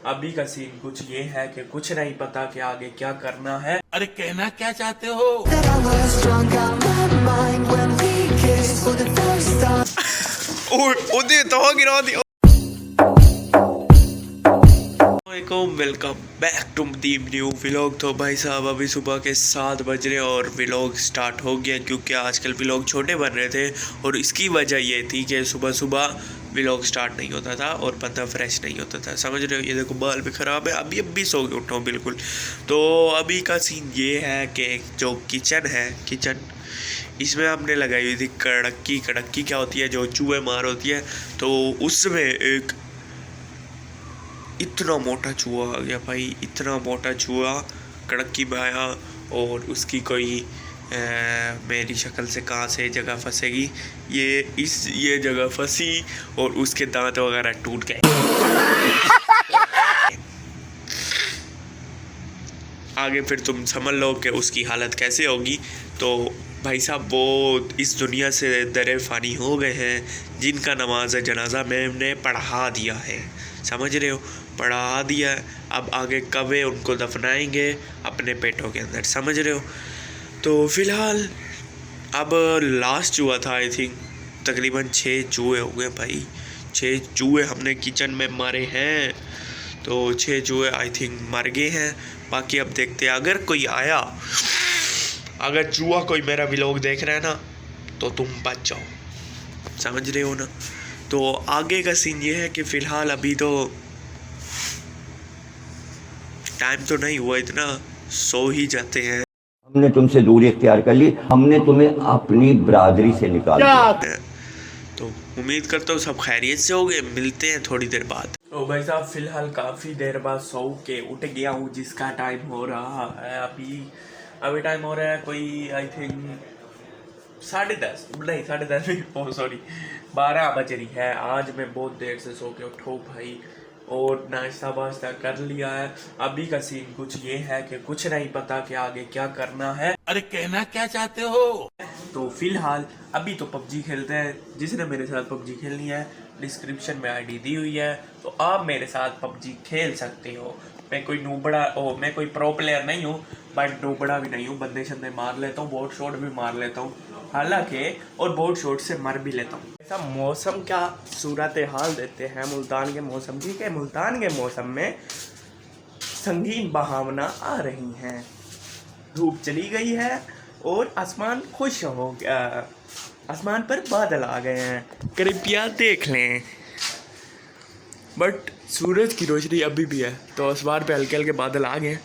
अभी का सीन कुछ ये है कि कुछ नहीं पता कि आगे क्या करना है। अरे कहना क्या चाहते हो? गिरा दिया। Welcome back to the new vlog. तो भाई साहब अभी सुबह के 7 बज रहे और व्लॉग स्टार्ट हो गया, क्योंकि आजकल व्लॉग छोटे बन रहे थे और इसकी वजह ये थी कि सुबह सुबह व्लॉग स्टार्ट नहीं होता था और बंदा फ्रेश नहीं होता था, समझ रहे हो। ये देखो बाल भी ख़राब है, अभी सो के उठा हूँ बिल्कुल। तो अभी का सीन ये है कि जो किचन है, किचन इसमें हमने लगाई हुई थी कड़क्की। कड़क्की क्या होती है? जो चूहे मार होती है। तो उसमें एक इतना मोटा चूहा आ गया भाई, इतना मोटा चूहा कड़क्की में आया और उसकी कोई मेरी शक्ल से कहाँ से जगह फंसेगी, ये जगह फंसी और उसके दांत वगैरह टूट गए। आगे फिर तुम समझ लो कि उसकी हालत कैसे होगी। तो भाई साहब वो इस दुनिया से दरे फ़ानी हो गए हैं, जिनका नमाज जनाजा मैंने पढ़ा दिया है, समझ रहे हो, पढ़ा दिया है। अब आगे कब उनको दफनाएंगे अपने पेटों के अंदर, समझ रहे हो। तो फ़िलहाल अब लास्ट चूहा था, आई थिंक तकरीबन 6 चूहे हो गए भाई। 6 चूहे हमने किचन में मारे हैं, तो 6 चूहे आई थिंक मर गए हैं। बाकी अब देखते हैं, अगर कोई आया, अगर चूहा कोई मेरा व्लॉग देख रहा है ना, तो तुम बच जाओ, समझ रहे हो ना। तो आगे का सीन ये है कि फ़िलहाल अभी तो टाइम तो नहीं हुआ इतना, सो ही जाते हैं। हमने तुमसे दूरी इख्तियार कर ली, हमने तुम्हें अपनी बरादरी से निकाल दिया। तो उम्मीद करता हूँ सब खैरियत से हो गए, मिलते हैं थोड़ी देर बाद। तो भाई साहब फ़िलहाल काफ़ी देर बाद सो के उठ गया हूँ, जिसका टाइम हो रहा है अभी टाइम हो रहा है कोई आई थिंक 10:30 नहीं 10:30 नहीं, सॉरी 12 बज रही है। आज मैं बहुत देर से सो के उठा भाई और नाश्ता वाश्ता कर लिया है। अभी का सीन कुछ ये है कि कुछ नहीं पता कि आगे क्या करना है। अरे कहना क्या चाहते हो? तो फिलहाल अभी तो पबजी खेलते हैं। जिसने मेरे साथ पबजी खेलनी है डिस्क्रिप्शन में आईडी दी हुई है, तो आप मेरे साथ पबजी खेल सकते हो। मैं कोई प्रो प्लेयर नहीं हूँ, बट नूबड़ा भी नहीं हूँ, बंदे शंदे मार लेता हूँ, बोट शॉट भी मार लेता हूँ हालांकि, और बोट शॉट से मर भी लेता हूँ। ऐसा मौसम का सूरत हाल देते हैं मुल्तान के मौसम की, कि मुल्तान के मौसम में संगीन बहावना आ रही हैं, धूप चली गई है और आसमान खुश हो गया, आसमान पर बादल आ गए हैं, कृपया देख लें। बट सूरज की रोशनी अभी भी है, तो आसमान पे हल्के हल्के बादल आ गए।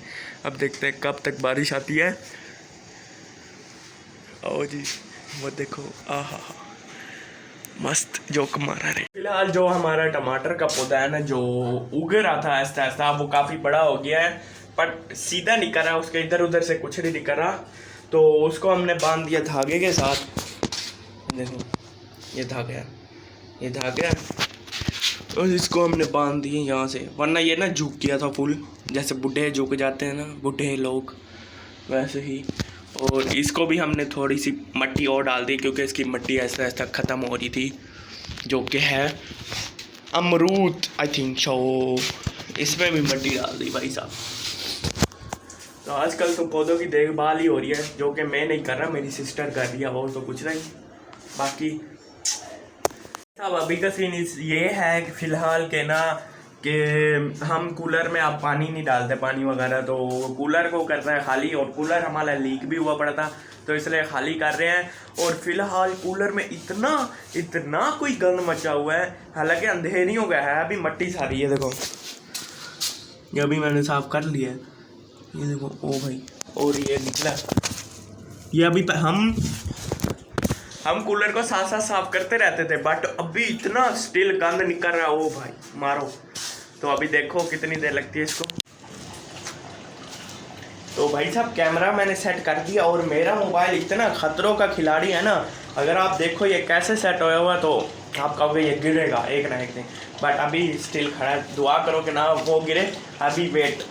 अब देखते हैं कब तक बारिश आती है। आओ जी, वो देखो, आहा मस्त जोक मारा रे। फिलहाल जो हमारा टमाटर का पौधा है ना, जो उग रहा था ऐसा ऐसा, वो काफ़ी बड़ा हो गया है, बट सीधा नहीं कर रहा, उसके इधर उधर से कुछ नहीं कर रहा। तो उसको हमने बांध दिया धागे के साथ। देखो ये धागा और इसको हमने बांध दिए यहाँ से, वरना ये ना झुक गया था फुल, जैसे बूढ़े झुक जाते हैं ना बूढ़े लोग, वैसे ही। और इसको भी हमने थोड़ी सी मिट्टी और डाल दी, क्योंकि इसकी मिट्टी ऐसा ऐसा ख़त्म हो रही थी, जो कि है अमरूद आई थिंक सो। इसमें भी मिट्टी डाल दी भाई साहब। तो आजकल तो पौधों की देखभाल ही हो रही है, जो कि मैं नहीं कर रहा, मेरी सिस्टर कर रही है, और तो कुछ नहीं। बाकी अब अभी का सीन ये है कि फ़िलहाल के ना कि हम कूलर में अब पानी नहीं डालते, पानी वगैरह, तो कूलर को कर रहे हैं खाली, और कूलर हमारा लीक भी हुआ पड़ा था, तो इसलिए खाली कर रहे हैं। और फिलहाल कूलर में इतना कोई गंद मचा हुआ है, हालांकि अंधेरी हो गया है, अभी मिट्टी सारी है, देखो ये अभी मैंने साफ़ कर लिया है, ये देखो, ओ भाई, और ये निकला, ये अभी हम कूलर को साथ साथ साफ करते रहते थे, बट अभी इतना स्टिल गंद निकल रहा है, ओ भाई मारो। तो अभी देखो कितनी देर लगती है इसको। तो भाई साहब कैमरा मैंने सेट कर दिया, और मेरा मोबाइल इतना खतरों का खिलाड़ी है ना, अगर आप देखो ये कैसे सेट होया हुआ, तो आप कहोगे ये गिरेगा एक ना एक दिन, बट अभी स्टिल खड़ा है। दुआ करो कि ना वो गिरे, अभी wait.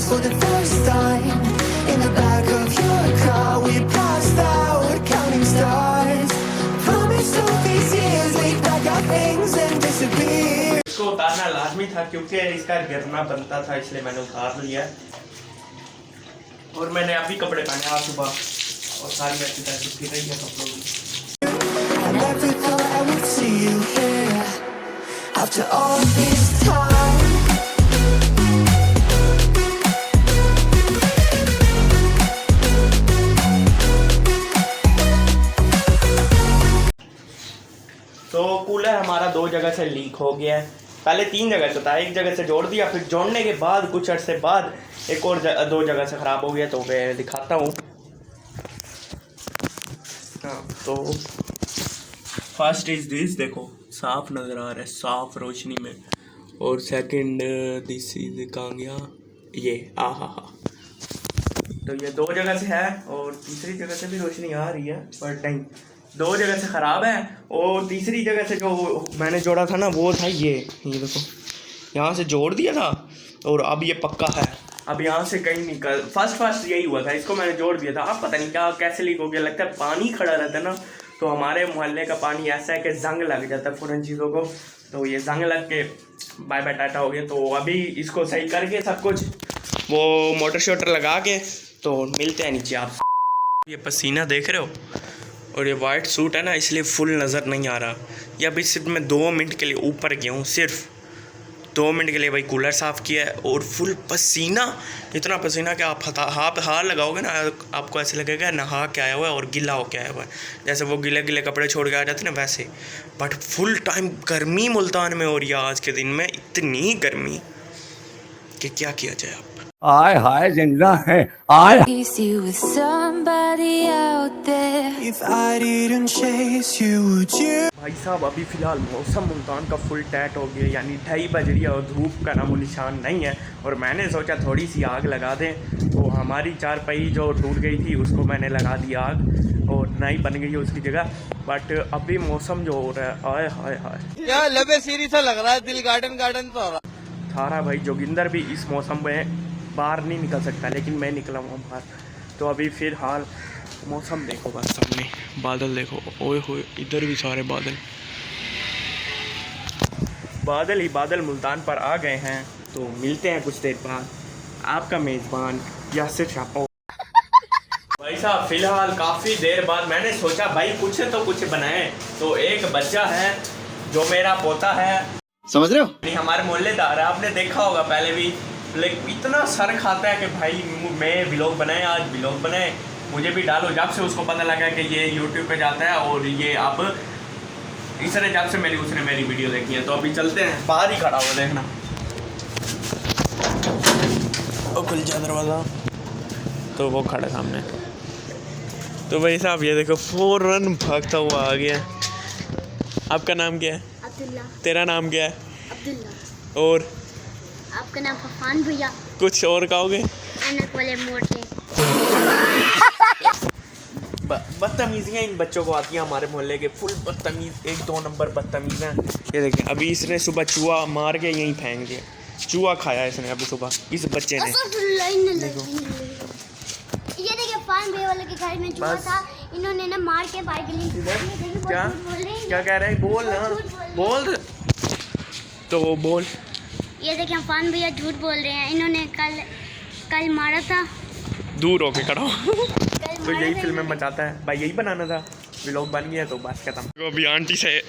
For the first time in the back of your car, we passed out counting stars. Promised all these years we things and disappear. इसको उतारना लाजमी था क्योंकि इसका गिरना बनता था, इसलिए मैंने उतार लिया। और मैंने अभी कपड़े पहने आज सुबह और सारी अच्छी तरह से फिर रही है कपड़ों की। I never thought I would see you here after all this time. तो कूलर हमारा 2 जगह से लीक हो गया है। पहले 3 जगह से था, एक जगह से जोड़ दिया, फिर जोड़ने के बाद कुछ अर्से बाद एक और 2 जगह से ख़राब हो गया। तो मैं दिखाता हूँ। हाँ, तो फर्स्ट इज़ दिस, देखो साफ नज़र आ रहा है, साफ रोशनी में। और सेकंड दिस इज कहाँ गया ये, हा। तो ये 2 जगह से है और तीसरी जगह से भी रोशनी आ रही है, पर नहीं, 2 जगह से ख़राब है। और तीसरी जगह से जो मैंने जोड़ा था ना वो था ये देखो, यहाँ से जोड़ दिया था और अब ये पक्का है। अब यहाँ से कहीं निकल, फर्स्ट यही हुआ था, इसको मैंने जोड़ दिया था। अब पता नहीं क्या कैसे लीक हो गया, लगता है पानी खड़ा रहता है ना, तो हमारे मोहल्ले का पानी ऐसा है कि जंग लग जाता है फ़ौरन चीज़ों को। तो ये जंग लग के बाय बाय टाटा हो गया। तो अभी इसको सही करके सब कुछ वो मोटर शोटर लगा के तो मिलते हैं नीचे आप। ये पसीना देख रहे हो और ये वाइट सूट है ना, इसलिए फुल नज़र नहीं आ रहा। ये अभी सिर्फ मैं 2 मिनट के लिए ऊपर गया हूँ, सिर्फ 2 मिनट के लिए भाई कूलर साफ़ किया है और फुल पसीना, इतना पसीना कि आप हाथ लगाओगे ना, आपको ऐसे लगेगा नहा के आया हुआ है और गीला हो के आया हुआ है, जैसे वो गीले कपड़े छोड़ के आ जाते हैं ना वैसे। बट फुल टाइम गर्मी मुल्तान में हो रही है आज के दिन में, इतनी गर्मी कि क्या किया जाए। आप आय हाय जिंदा है आय। Chase you with somebody out there. If I didn't chase you, would you? भाई साहब अभी फ़िलहाल मौसम मुल्तान का फुल टैट हो गया, यानी 2:30 बज रही है और धूप का नामो निशान नहीं है। और मैंने सोचा थोड़ी सी आग लगा दें, तो हमारी चारपाई जो टूट गई थी उसको मैंने लगा दी आग और नई बन गई है उसकी जगह। बट अभी मौसम जो हो रहा है, आय हाय हाय, क्या लबे सीरी सा लग रहा है, दिल गार्डन तो हो रहा थारा भाई जोगिंदर भी इस मौसम में बाहर नहीं निकल सकता, लेकिन मैं निकला हूँ बाहर। तो अभी फ़िलहाल मौसम देखो, बस सामने बादल देखो, ओए होए इधर भी सारे बादल ही बादल मुल्तान पर आ गए हैं। तो मिलते हैं कुछ देर बाद, आपका मेज़बान यासिर शाह। भाई साहब फ़िलहाल काफ़ी देर बाद मैंने सोचा भाई कुछ तो कुछ बनाएं। तो एक बच्चा है जो मेरा पोता है, समझ रहे हो? नहीं हमारे मोहल्लेदार है, आपने देखा होगा पहले भी, लेकिन इतना सर खाता है कि भाई मैं व्लॉग बनाए, आज व्लॉग बनाए, मुझे भी डालो। जब से उसको पता लगा कि ये यूट्यूब पे जाता है और ये अब इस तरह, जब से उसने मेरी वीडियो देखी है। तो अभी चलते हैं, बाहर ही खड़ा हुआ देखना, ओ खुल जा दरवाज़ा, तो वो खड़ा सामने। तो भाई साहब ये देखो फ़ौरन भागता हुआ आ गया। आपका नाम क्या है? अब्दुल्ला। तेरा नाम क्या है? अब्दुल्ला। और आपका नाम फफान भैया। कुछ और कहोगे? अनक वाले मोटे। बदतमीजियाँ इन बच्चों को आती हैं हमारे मोहल्ले के, फुल बदतमीज़, 1-2 नंबर बदतमीज़ हैं। ये देखें अभी इसने सुबह चूहा मार के यहीं फेंक दिया, चूहा खाया इसने अभी सुबह इस बच्चे ने। ये देखिए फफान भैया वाले के घर में चूहा था, इन्होंने ना मार के बाहर के लिए। क्या कह रहे हैं? बोल ना, बोल तो बोल। ये देखिए फफान भैया झूठ बोल रहे हैं, इन्होंने कल मारा था। दूर होके खड़ा हो। तो यही फिल्में मचाता है भाई, यही बनाना था, व्लॉग बन गया तो बस खत्म। तो अभी आंटी से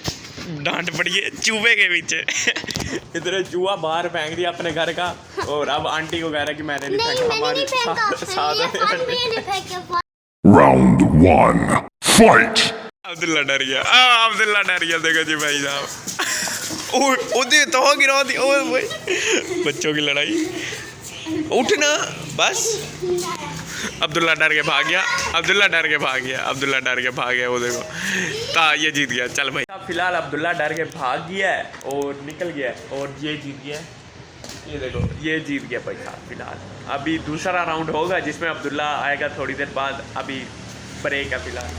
डांट पड़ी है चूहे के पीछे। इधर चूहा बाहर फेंक दिया अपने घर का और अब आंटी को कह रहा है कि मैंने नहीं फेंका, हमारे साथ। Round 1. Fight! अब्दुल्ला डर गया, अब्दुल्ला डर गया, देखो जी भाई साहब। ओदे तो गिरा दी, ओए भाई बच्चों की लड़ाई, उठना बस। अब्दुल्ला डर के भाग गया, अब्दुल्ला डर के भाग गया, अब्दुल्ला डर के भाग गया, वो देखो ता ये जीत गया। चल भाई फिलहाल अब्दुल्ला डर के भाग गया है और निकल गया है और ये जीत गया है, ये देखो ये जीत गया भाई साहब। फिलहाल अभी दूसरा राउंड होगा जिसमें अब्दुल्ला आएगा थोड़ी देर बाद, अभी ब्रेक है फिलहाल।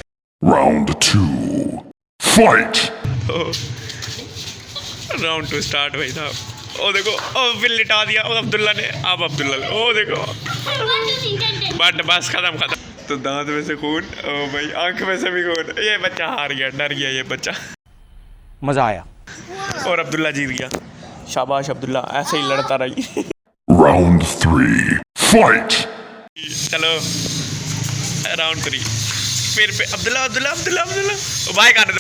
Round 2. Fight! राउंड 2 स्टार्ट भाई साहब। ओ देखो, ओ फिर लिटा दिया ओ अब्दुल्ला ने, अब अब्दुल्ला ने, ओ देखो बट बस खत्म। तो दांत में से खून, ओ भाई आंख में से भी खून, ये बच्चा हार गया, डर गया ये बच्चा। मजा आया। और अब्दुल्ला जीत गया। शाबाश अब्दुल्ला, ऐसे ही लड़ता रही। Round 3. Fight! चलो राउंड 3 फिर अब्दुल्ला अब्दुल्ला अब्दुल्ला अब्दुल्ला भाई काट दो।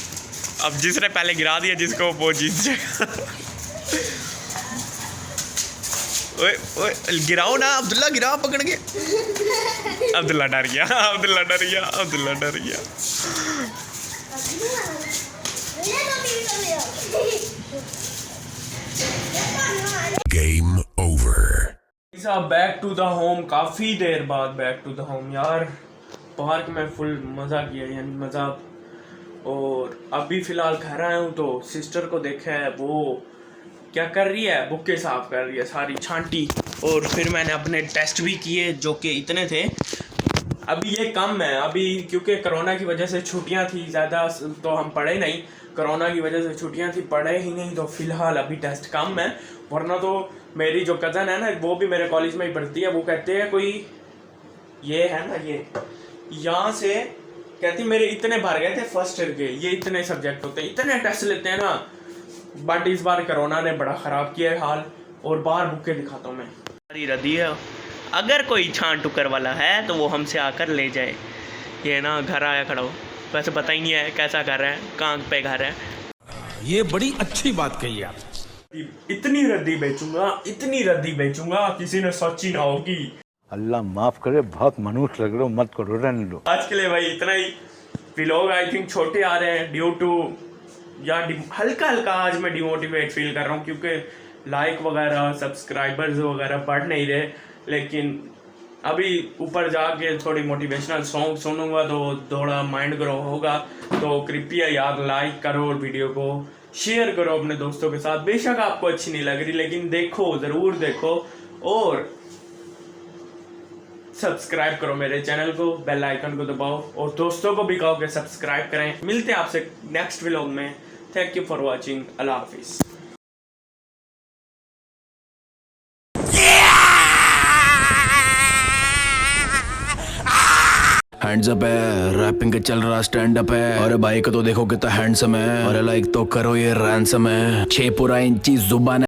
अब जिसने पहले गिरा दिया जिसको वो जीत जाएगा। ओए ओए गिराओ ना अब्दुल्ला, गिराओ पकड़ के। अब्दुल्ला डर गया, अब्दुल्ला डर गया, अब्दुल्ला डर गया। Game over. Back to the home, काफ़ी देर बाद बैक टू द होम यार। पार्क में फुल मज़ा किया, यानी मज़ा। और अभी फ़िलहाल घर आया हूँ तो सिस्टर को देखा है, वो क्या कर रही है, बुक्के साफ़ कर रही है सारी छांटी। और फिर मैंने अपने टेस्ट भी किए जो कि इतने थे। अभी ये कम है अभी, क्योंकि कोरोना की वजह से छुट्टियां थी ज़्यादा, तो हम पढ़े नहीं। कोरोना की वजह से छुट्टियां थी, पढ़े ही नहीं, तो फ़िलहाल अभी टेस्ट कम है। वरना तो मेरी जो कज़न है ना, वो भी मेरे कॉलेज में ही पढ़ती है। वो कहते हैं कोई ये है ना, ये यहाँ से कहती मेरे इतने भर गए थे फर्स्ट ईयर के, ये इतने सब्जेक्ट होते हैं, इतने टेस्ट लेते हैं ना। बट इस बार कोरोना ने बड़ा ख़राब किया है हाल। और बाहर बुक्के दिखाता हूँ मैं, सारी रद्दी है। अगर कोई छान टुकर वाला है तो वो हमसे आकर ले जाए। ये ना घर आया खड़ा हो, वैसे पता ही नहीं है कैसा घर है, कहाँ पे घर है। ये बड़ी अच्छी बात कही आप। इतनी रद्दी बेचूंगा, इतनी रद्दी बेचूंगा, किसी ने सोची ना होगी। अल्लाह माफ करे, बहुत मनुष्य लग रहे हो, मत करो, रहने दो। आज के लिए भाई इतना ही। व्लॉग आई थिंक छोटे आ रहे हैं ड्यू टू, या हल्का हल्का आज मैं डिमोटिवेट फील कर रहा हूँ, क्योंकि लाइक वगैरह सब्सक्राइबर्स वगैरह बढ़ नहीं रहे। लेकिन अभी ऊपर जाके थोड़ी मोटिवेशनल सॉन्ग सुनूंगा तो थोड़ा माइंड ग्रो होगा। तो कृपया यार लाइक करो और वीडियो को शेयर करो अपने दोस्तों के साथ। बेशक आपको अच्छी नहीं लग रही, लेकिन देखो, ज़रूर देखो। और सब्सक्राइब करो मेरे चैनल को, बेल आइकन को दबाओ और दोस्तों को भी कहो कि सब्सक्राइब करें। मिलते हैं आपसे नेक्स्ट व्लॉग में। Thank you for watching. अल्लाह हाफिज़। हैंड्स अप है, रैपिंग का चल रहा स्टैंड अप है। अरे भाई को तो देखो कितना हैंडसम है। अरे लाइक तो करो, ये रैंसम है। 6 पूरा इंची जुबान है।